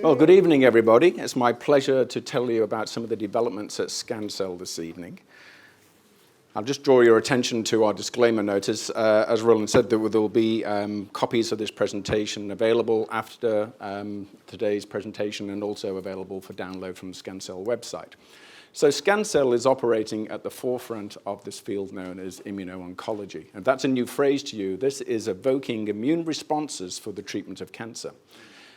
Well, good evening, everybody. It's my pleasure to tell you about some of the developments at Scancell this evening. I'll just draw your attention to our disclaimer notice. As Roland said, there will be copies of this presentation available after today's presentation and also available for download from the Scancell website. So Scancell is operating at the forefront of this field known as Immuno Oncology. And that's a new phrase to you. This is evoking immune responses for the treatment of cancer.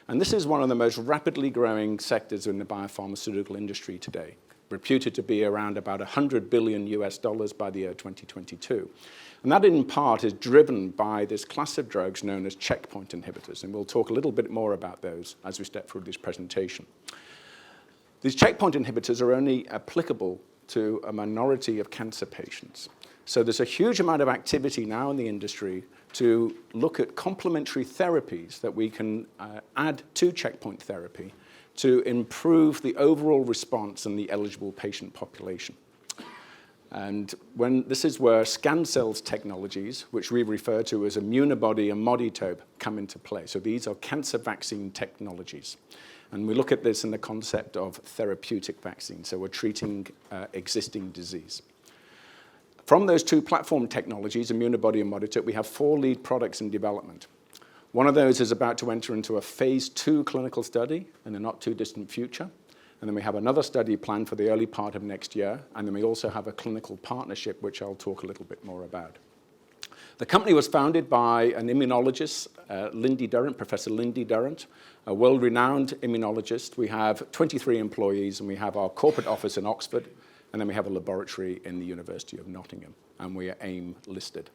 And this is one of the most rapidly growing sectors in the biopharmaceutical industry today, reputed to be around about $100 billion by the year 2022. And that in part is driven by this class of drugs known as checkpoint inhibitors. And we'll talk a little bit more about those as we step through this presentation. These checkpoint inhibitors are only applicable to a minority of cancer patients. So there's a huge amount of activity now in the industry to look at complementary therapies that we can add to checkpoint therapy to improve the overall response in the eligible patient population. And this is where Scancell's technologies, which we refer to as Immunobody and Moditope, come into play. So these are cancer vaccine technologies. And we look at this in the concept of therapeutic vaccine. So we're treating existing disease. From those two platform technologies, Immunobody and Moditope, we have 4 lead products in development. One of those is about to enter into a phase 2 clinical study in the not too distant future. And then we have another study planned for the early part of next year. And then we also have a clinical partnership, which I'll talk a little bit more about. The company was founded by an immunologist, Professor Lindy Durrant, a world-renowned immunologist. We have 23 employees, and we have our corporate office in Oxford, and then we have a laboratory in the University of Nottingham, and we are AIM listed.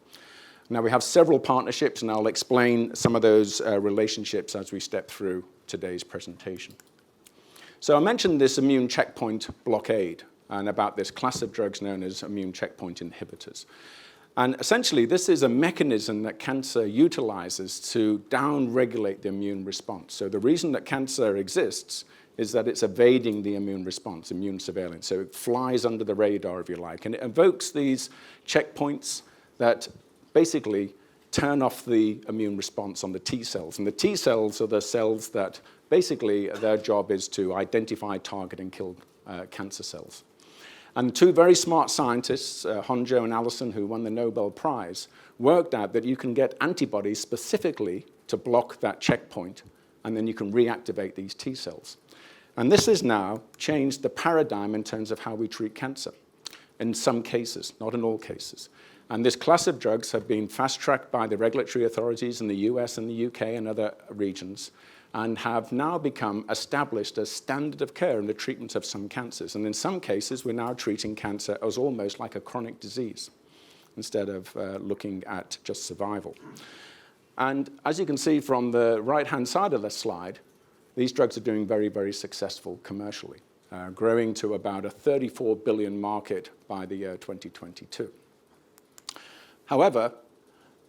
Now, we have several partnerships, and I'll explain some of those relationships as we step through today's presentation. So I mentioned this immune checkpoint blockade and about this class of drugs known as immune checkpoint inhibitors. And essentially, this is a mechanism that cancer utilizes to down-regulate the immune response. So the reason that cancer exists is that it's evading the immune response, immune surveillance. So it flies under the radar, if you like, and it evokes these checkpoints that basically turn off the immune response on the T cells. And the T cells are the cells that basically their job is to identify, target, and kill cancer cells. And 2 very smart scientists, Honjo and Allison, who won the Nobel Prize, worked out that you can get antibodies specifically to block that checkpoint, and then you can reactivate these T cells. And this has now changed the paradigm in terms of how we treat cancer, in some cases, not in all cases. And this class of drugs have been fast-tracked by the regulatory authorities in the US and the UK and other regions, and have now become established as standard of care in the treatment of some cancers. And in some cases, we're now treating cancer as almost like a chronic disease, instead of looking at just survival. And as you can see from the right-hand side of the slide, these drugs are doing very, very successful commercially, growing to about a $34 billion market by the year 2022. However,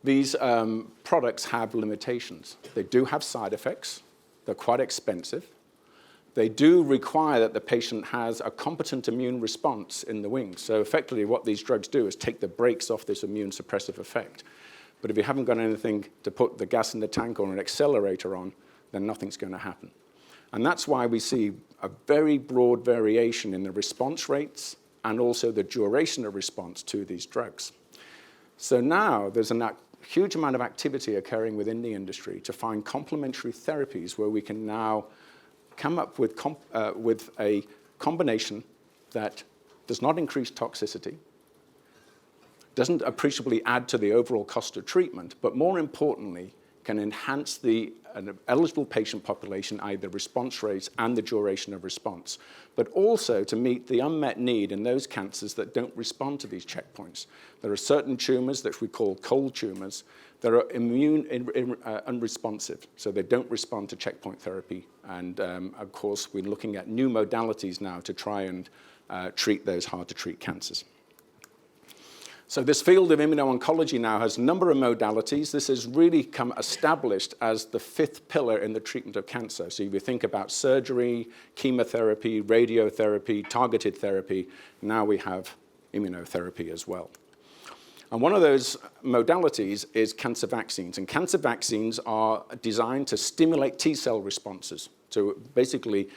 these products have limitations. They do have side effects. They're quite expensive. They do require that the patient has a competent immune response in the wings. So effectively, what these drugs do is take the brakes off this immune suppressive effect. But if you haven't got anything to put the gas in the tank or an accelerator on, then nothing's going to happen. And that's why we see a very broad variation in the response rates and also the duration of response to these drugs. So now there's a huge amount of activity occurring within the industry to find complementary therapies where we can now come up with a combination that does not increase toxicity, doesn't appreciably add to the overall cost of treatment, but more importantly, can enhance the eligible patient population, either the response rates and the duration of response, but also to meet the unmet need in those cancers that don't respond to these checkpoints. There are certain tumors that we call cold tumors that are immune unresponsive, so they don't respond to checkpoint therapy. And of course, we're looking at new modalities now to try and treat those hard-to-treat cancers. So this field of immuno-oncology now has a number of modalities. This has really come established as the 5th pillar in the treatment of cancer. So if you think about surgery, chemotherapy, radiotherapy, targeted therapy, now we have immunotherapy as well. And one of those modalities is cancer vaccines. And cancer vaccines are designed to stimulate T-cell responses to basically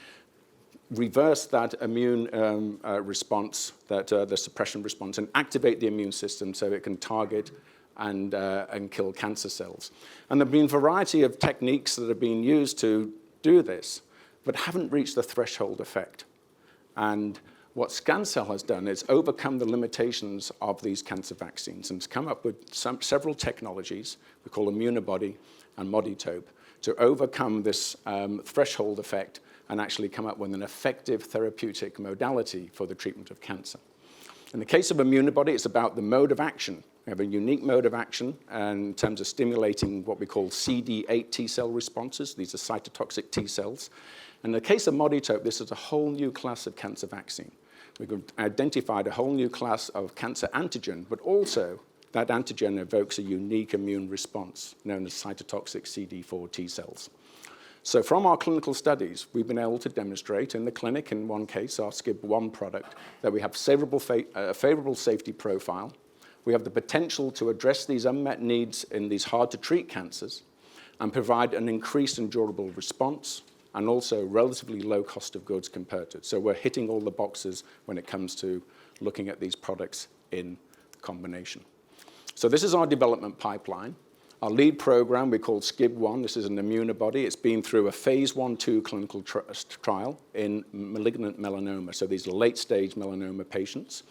reverse that immune response, the suppression response, and activate the immune system so it can target and kill cancer cells. And there have been a variety of techniques that have been used to do this, but haven't reached the threshold effect. And what Scancell has done is overcome the limitations of these cancer vaccines and has come up with several technologies, we call Immunobody and Moditope, to overcome this threshold effect and actually come up with an effective therapeutic modality for the treatment of cancer. In the case of Immunobody, it's about the mode of action. We have a unique mode of action in terms of stimulating what we call CD8 T cell responses. These are cytotoxic T cells. In the case of Moditope, this is a whole new class of cancer vaccine. We've identified a whole new class of cancer antigen, but also that antigen evokes a unique immune response known as cytotoxic CD4 T cells. So from our clinical studies, we've been able to demonstrate in the clinic, in one case, our SCIB1 product, that we have a favorable safety profile. We have the potential to address these unmet needs in these hard-to-treat cancers and provide an increased and durable response, and also relatively low cost of goods compared to it. So we're hitting all the boxes when it comes to looking at these products in combination. So this is our development pipeline. Our lead program we call SCIB1. This is an immunobody. It's been through a phase 1/2 clinical trial in malignant melanoma. So these are late-stage melanoma patients.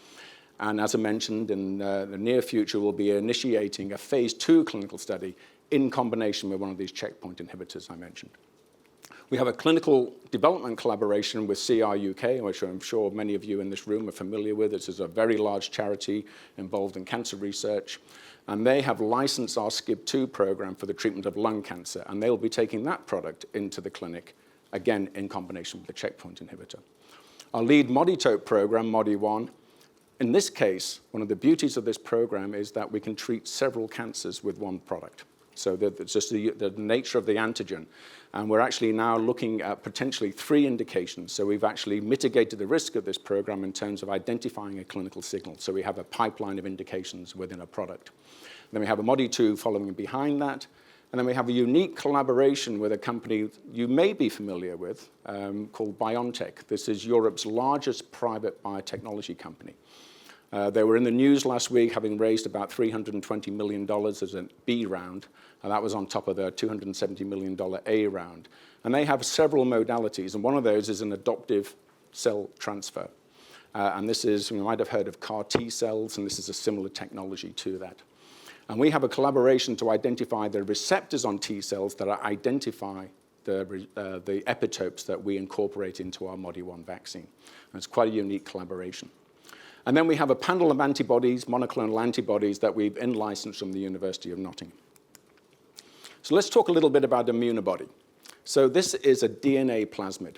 And as I mentioned, in the near future, we'll be initiating a phase 2 clinical study in combination with one of these checkpoint inhibitors I mentioned. We have a clinical development collaboration with CR UK, which I'm sure many of you in this room are familiar with. This is a very large charity involved in cancer research. And they have licensed our SCIB2 program for the treatment of lung cancer. And they'll be taking that product into the clinic, again, in combination with the checkpoint inhibitor. Our lead Moditope program, Modi1, in this case, one of the beauties of this program is that we can treat several cancers with one product. So it's just the nature of the antigen. And we're actually now looking at potentially 3 indications. So we've actually mitigated the risk of this program in terms of identifying a clinical signal. So we have a pipeline of indications within a product. Then we have a Modi2 following behind that. And then we have a unique collaboration with a company you may be familiar with called BioNTech. This is Europe's largest private biotechnology company. They were in the news last week, having raised about $320 million as a B round, and that was on top of their $270 million A round. And they have several modalities, and one of those is an adoptive cell transfer. And this is, you might have heard of CAR T cells, and this is a similar technology to that. And we have a collaboration to identify the receptors on T cells that identify the epitopes that we incorporate into our Modi1 vaccine. And it's quite a unique collaboration. And then we have a panel of antibodies, monoclonal antibodies, that we've in-licensed from the University of Nottingham. So let's talk a little bit about Immunobody. So this is a DNA plasmid.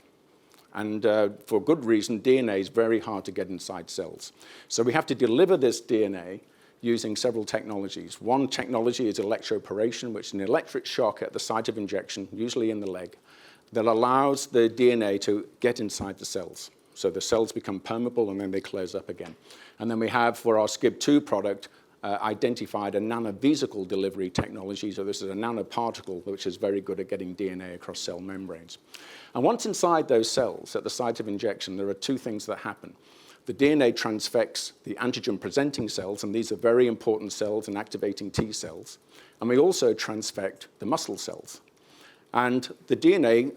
And for good reason, DNA is very hard to get inside cells. So we have to deliver this DNA using several technologies. One technology is electroporation, which is an electric shock at the site of injection, usually in the leg, that allows the DNA to get inside the cells. So the cells become permeable and then they close up again. And then we have, for our SCIB2 product, identified a nanovesicle delivery technology. So this is a nanoparticle which is very good at getting DNA across cell membranes. And once inside those cells, at the site of injection, there are 2 things that happen. The DNA transfects the antigen-presenting cells, and these are very important cells in activating T cells. And we also transfect the muscle cells. And the DNA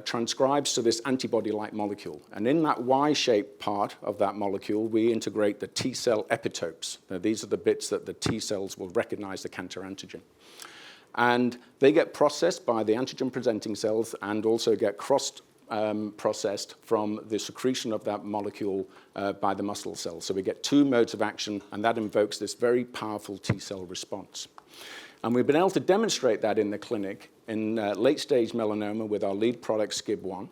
transcribes to this antibody-like molecule. And in that Y-shaped part of that molecule, we integrate the T cell epitopes. Now, these are the bits that the T cells will recognize the cancer antigen. And they get processed by the antigen-presenting cells and also get processed from the secretion of that molecule by the muscle cells. So we get 2 modes of action, and that invokes this very powerful T cell response. And we've been able to demonstrate that in the clinic in late-stage melanoma with our lead product, SCIB1.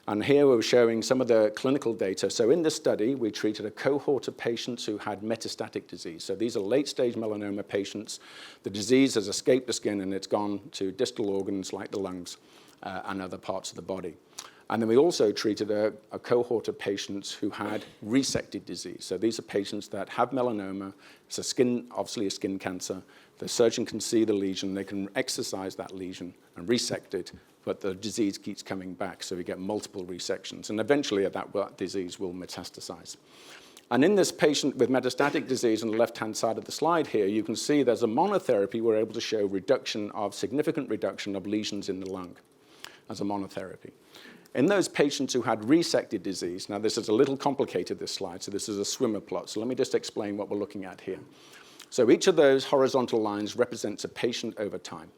And here we're showing some of the clinical data. So in this study, we treated a cohort of patients who had metastatic disease. So these are late-stage melanoma patients. The disease has escaped the skin, and it's gone to distal organs like the lungs and other parts of the body. And then we also treated a cohort of patients who had resected disease. So these are patients that have melanoma. It's obviously a skin cancer. The surgeon can see the lesion. They can exercise that lesion and resect it but the disease keeps coming back, so we get multiple resections, and eventually that disease will metastasize. And in this patient with metastatic disease on the left-hand side of the slide here, you can see there's a monotherapy. We're able to show significant reduction of lesions in the lung as a monotherapy. In those patients who had resected disease, now this is a little complicated, this slide, so this is a swimmer plot. So let me just explain what we're looking at here. So each of those horizontal lines represents a patient over time.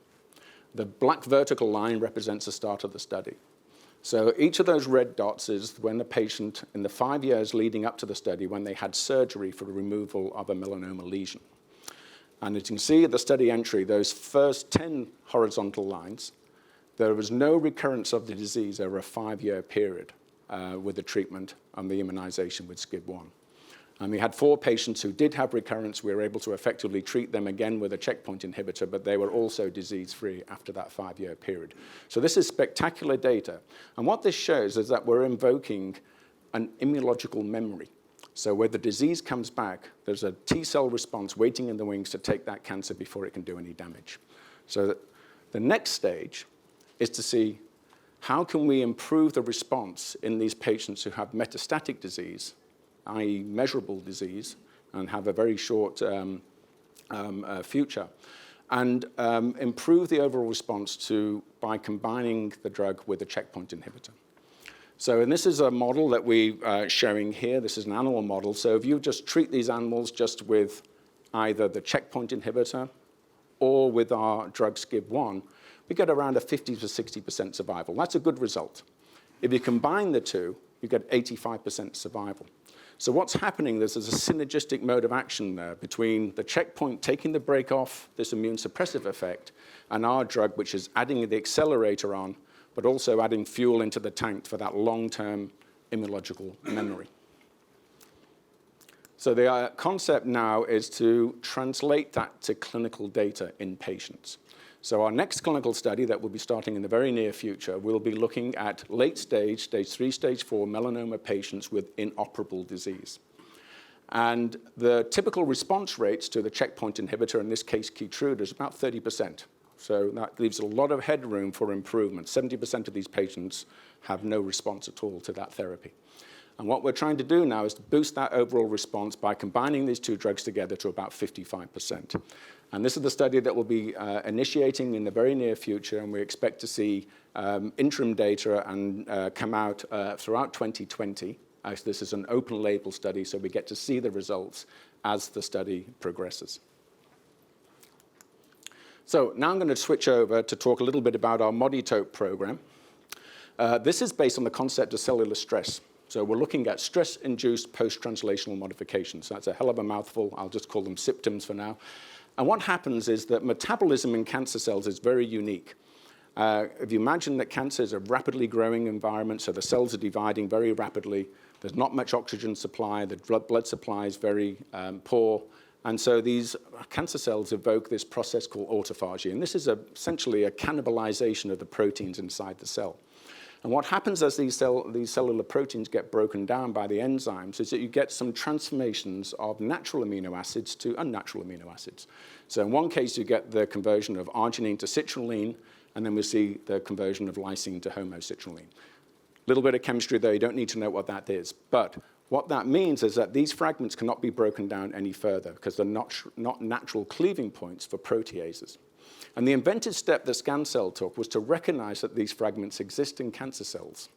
The black vertical line represents the start of the study. So each of those red dots is when the patient, in the 5 years leading up to the study, when they had surgery for the removal of a melanoma lesion. And as you can see at the study entry, those first 10 horizontal lines, there was no recurrence of the disease over a 5-year period with the treatment and the immunization with SCIB1. And we had 4 patients who did have recurrence. We were able to effectively treat them again with a checkpoint inhibitor, but they were also disease-free after that 5-year period. So this is spectacular data. And what this shows is that we're invoking an immunological memory. So where the disease comes back, there's a T-cell response waiting in the wings to take that cancer before it can do any damage. So the next stage is to see how can we improve the response in these patients who have metastatic disease, i.e. measurable disease, and have a very short future, and improve the overall response by combining the drug with a checkpoint inhibitor. So, and this is a model that we're showing here. This is an animal model. So if you just treat these animals just with either the checkpoint inhibitor or with our drug SCIB1, we get around a 50 to 60% survival. That's a good result. If you combine the two, you get 85% survival. So what's happening, there's a synergistic mode of action there between the checkpoint taking the brake off, this immune suppressive effect, and our drug, which is adding the accelerator on, but also adding fuel into the tank for that long-term immunological memory. So the concept now is to translate that to clinical data in patients. So our next clinical study that will be starting in the very near future will be looking at late stage, stage 3, stage 4 melanoma patients with inoperable disease. And the typical response rates to the checkpoint inhibitor, in this case Keytruda, is about 30%. So that leaves a lot of headroom for improvement. 70% of these patients have no response at all to that therapy. And what we're trying to do now is to boost that overall response by combining these two drugs together to about 55%. And this is the study that we'll be initiating in the very near future, and we expect to see interim data and come out throughout 2020. As this is an open label study, so we get to see the results as the study progresses. So now I'm going to switch over to talk a little bit about our ModiTope program. This is based on the concept of cellular stress. So we're looking at stress-induced post-translational modifications. That's a hell of a mouthful. I'll just call them symptoms for now. And what happens is that metabolism in cancer cells is very unique. If you imagine that cancer is a rapidly growing environment, so the cells are dividing very rapidly, there's not much oxygen supply, the blood supply is very poor, and so these cancer cells evoke this process called autophagy, and this is essentially a cannibalization of the proteins inside the cell. And what happens as these cellular proteins get broken down by the enzymes is that you get some transformations of natural amino acids to unnatural amino acids. So in one case, you get the conversion of arginine to citrulline, and then we see the conversion of lysine to homocitrulline. A little bit of chemistry there, you don't need to know what that is. But what that means is that these fragments cannot be broken down any further because they're not natural cleaving points for proteases. And the inventive step that Scancell took was to recognize that these fragments exist in cancer cells,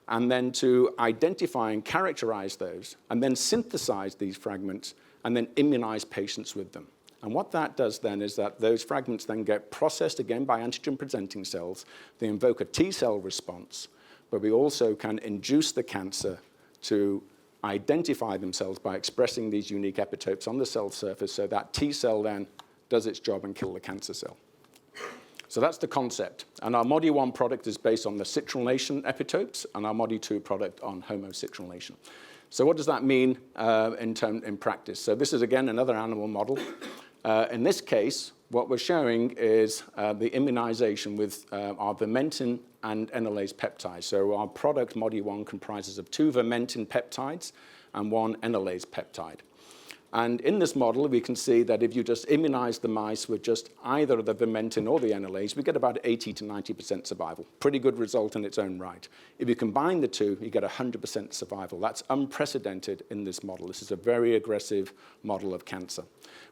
and then to identify and characterize those, and then synthesize these fragments, and then immunize patients with them. And what that does then is that those fragments then get processed again by antigen-presenting cells. They invoke a T-cell response, but we also can induce the cancer to identify themselves by expressing these unique epitopes on the cell surface, so that T-cell then does its job and kill the cancer cell. So that's the concept. And our Modi-1 product is based on the citrullination epitopes, and our Modi-2 product on homocitrullination. So what does that mean in practice? So this is, again, another animal model. In this case, what we're showing is the immunization with our vermentin and enolase peptides. So our product, Modi-1, comprises of 2 vermentin peptides and 1 enolase peptide. And in this model, we can see that if you just immunize the mice with just either the vimentin or the NLAs, we get about 80 to 90% survival. Pretty good result in its own right. If you combine the two, you get 100% survival. That's unprecedented in this model. This is a very aggressive model of cancer.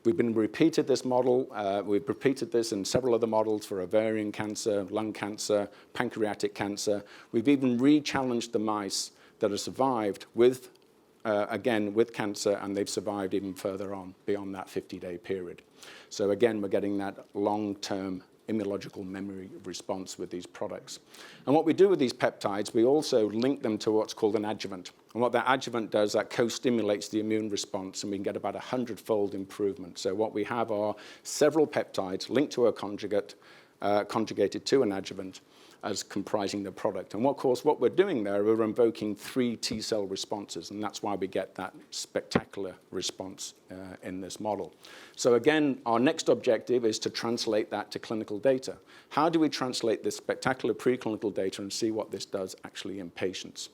We've repeated this model. We've repeated this in several other models for ovarian cancer, lung cancer, pancreatic cancer. We've even re-challenged the mice that have survived with again, with cancer, and they've survived even further on, beyond that 50-day period. So again, we're getting that long-term immunological memory response with these products. And what we do with these peptides, we also link them to what's called an adjuvant. And what that adjuvant does, that co-stimulates the immune response, and we can get about 100-fold improvement. So what we have are several peptides linked to a conjugate, conjugated to an adjuvant, as comprising the product. And of course, what we're doing there, we're invoking 3 T-cell responses, and that's why we get that spectacular response in this model. So again, our next objective is to translate that to clinical data. How do we translate this spectacular preclinical data and see what this does actually in patients?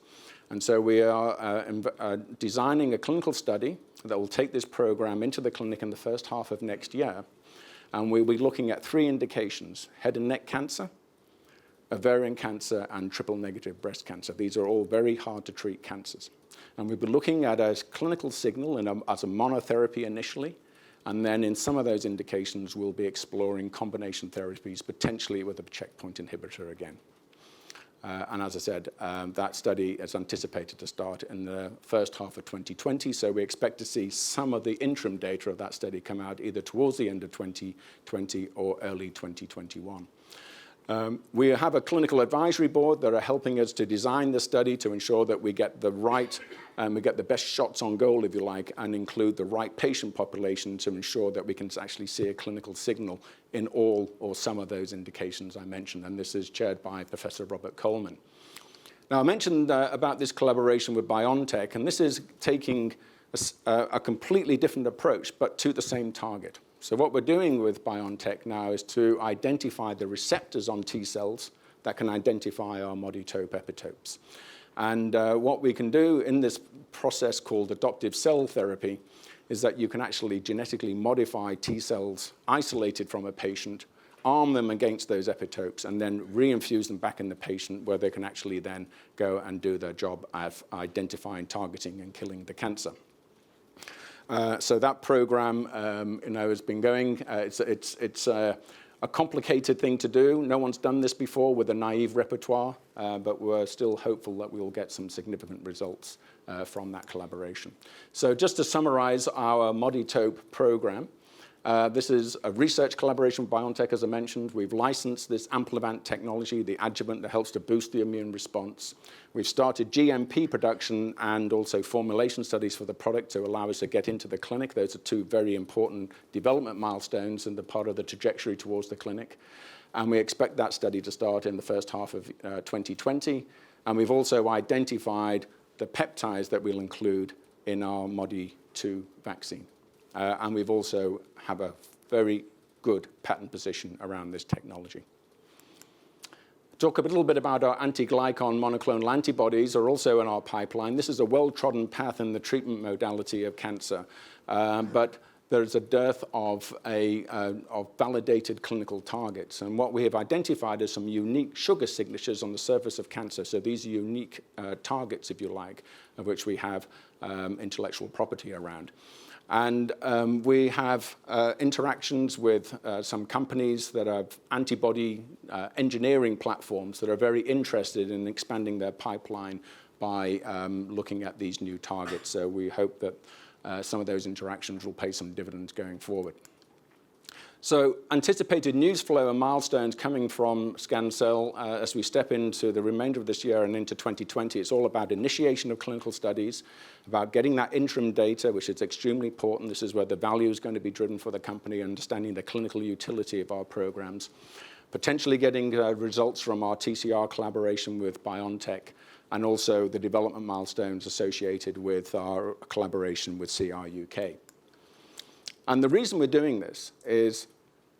And so we are designing a clinical study that will take this program into the clinic in the first half of next year, and we'll be looking at 3 indications: head and neck cancer, ovarian cancer, and triple-negative breast cancer. These are all very hard-to-treat cancers. And we've been looking at a clinical signal as a monotherapy initially, and then in some of those indications, we'll be exploring combination therapies, potentially with a checkpoint inhibitor again. And as I said, that study is anticipated to start in the first half of 2020, so we expect to see some of the interim data of that study come out either towards the end of 2020 or early 2021. We have a clinical advisory board that are helping us to design the study to ensure that we get the right, we get the best shots on goal, if you like, and include the right patient population to ensure that we can actually see a clinical signal in all or some of those indications I mentioned. And this is chaired by Professor Robert Coleman. Now, I mentioned about this collaboration with BioNTech, and this is taking a completely different approach, but to the same target. So what we're doing with BioNTech now is to identify the receptors on T cells that can identify our MODI-TOPE epitopes. And what we can do in this process called adoptive cell therapy is that you can actually genetically modify T cells isolated from a patient, arm them against those epitopes, and then reinfuse them back in the patient where they can actually then go and do their job of identifying, targeting, and killing the cancer. So that program, has been going. It's a complicated thing to do. No one's done this before with a naive repertoire, but we're still hopeful that we will get some significant results from that collaboration. So just to summarize our MODI-TOPE program, this is a research collaboration with BioNTech, as I mentioned. We've licensed this Amplavant technology, the adjuvant that helps to boost the immune response. We've started GMP production and also formulation studies for the product to allow us to get into the clinic. Those are 2 very important development milestones and the part of the trajectory towards the clinic. And we expect that study to start in the first half of 2020. And we've also identified the peptides that we'll include in our MODI-2 vaccine. And we've also have a very good patent position around this technology. Talk a little bit about our anti-glycan monoclonal antibodies are also in our pipeline. This is a well-trodden path in the treatment modality of cancer, but there's a dearth of validated clinical targets. And what we have identified is some unique sugar signatures on the surface of cancer. So these are unique targets, if you like, of which we have intellectual property around. And we have interactions with some companies that have antibody engineering platforms that are very interested in expanding their pipeline by looking at these new targets. So we hope that some of those interactions will pay some dividends going forward. So anticipated news flow and milestones coming from Scancell as we step into the remainder of this year and into 2020. It's all about initiation of clinical studies, about getting that interim data, which is extremely important. This is where the value is going to be driven for the company, understanding the clinical utility of our programs, potentially getting results from our TCR collaboration with BioNTech, and also the development milestones associated with our collaboration with CRUK. And the reason we're doing this is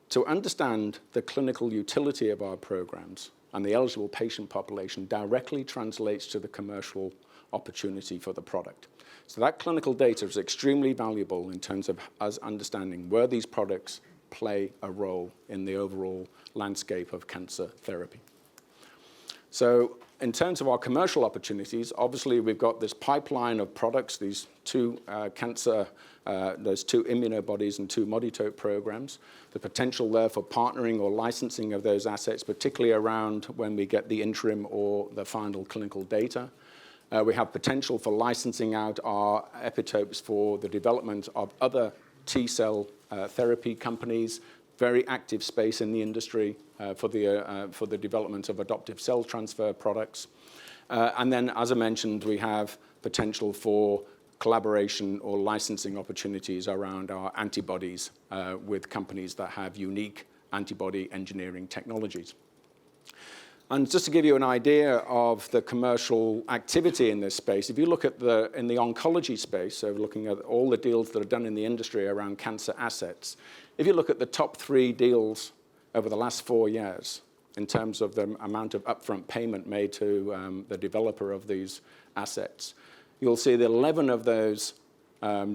to understand the clinical utility of our programs and the eligible patient population directly translates to the commercial opportunity for the product. So that clinical data is extremely valuable in terms of us understanding where these products play a role in the overall landscape of cancer therapy. So in terms of our commercial opportunities, obviously we've got this pipeline of products, these two those two immunobodies and two moditope programs, the potential there for partnering or licensing of those assets, particularly around when we get the interim or the final clinical data. We have potential for licensing out our epitopes for the development of other T-cell therapy companies, very active space in the industry for the development of adoptive cell transfer products. And then, as I mentioned, we have potential for collaboration or licensing opportunities around our antibodies with companies that have unique antibody engineering technologies. And just to give you an idea of the commercial activity in this space, if you look at in the oncology space, so looking at all the deals that are done in the industry around cancer assets, if you look at the top 3 deals over the last 4 years in terms of the amount of upfront payment made to the developer of these assets, you'll see that 11 of those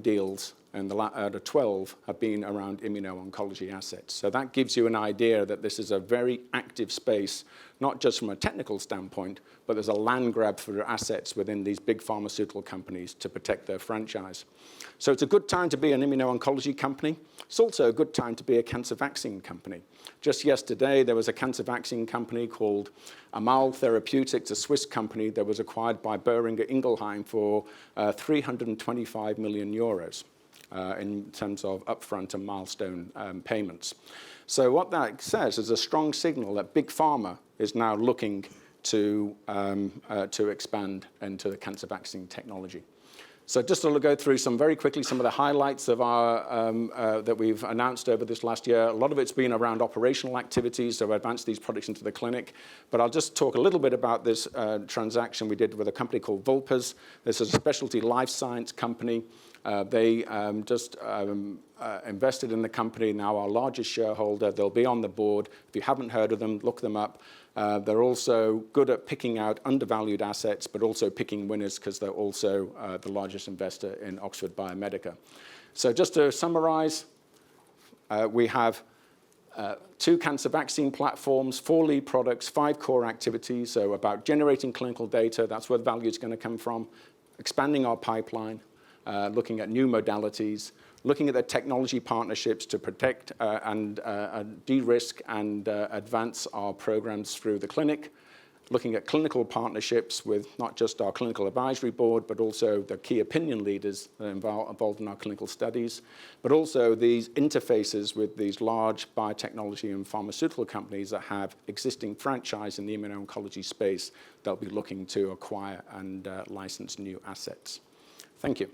deals and out of 12 have been around immuno-oncology assets. So that gives you an idea that this is a very active space, not just from a technical standpoint, but there's a land grab for assets within these big pharmaceutical companies to protect their franchise. So it's a good time to be an immuno-oncology company. It's also a good time to be a cancer vaccine company. Just yesterday, there was a cancer vaccine company called Therapeutics, a Swiss company that was acquired by Boehringer Ingelheim for 325 million euros. In terms of upfront and milestone payments. So what that says is a strong signal that Big Pharma is now looking to expand into the cancer vaccine technology. So just to go through very quickly some of the highlights of our that we've announced over this last year. A lot of it's been around operational activities, so advance these products into the clinic. But I'll just talk a little bit about this transaction we did with a company called Vulpes. This is a specialty life science company. They just invested in the company, now our largest shareholder. They'll be on the board. If you haven't heard of them, look them up. They're also good at picking out undervalued assets, but also picking winners because they're also the largest investor in Oxford Biomedica. So just to summarize, we have 2 cancer vaccine platforms, 4 lead products, 5 core activities. So about generating clinical data, that's where the value is going to come from, expanding our pipeline, looking at new modalities, looking at the technology partnerships to protect and de-risk and advance our programs through the clinic, looking at clinical partnerships with not just our clinical advisory board, but also the key opinion leaders that are involved in our clinical studies, but also these interfaces with these large biotechnology and pharmaceutical companies that have existing franchise in the immuno-oncology space. They'll be looking to acquire and license new assets. Thank you.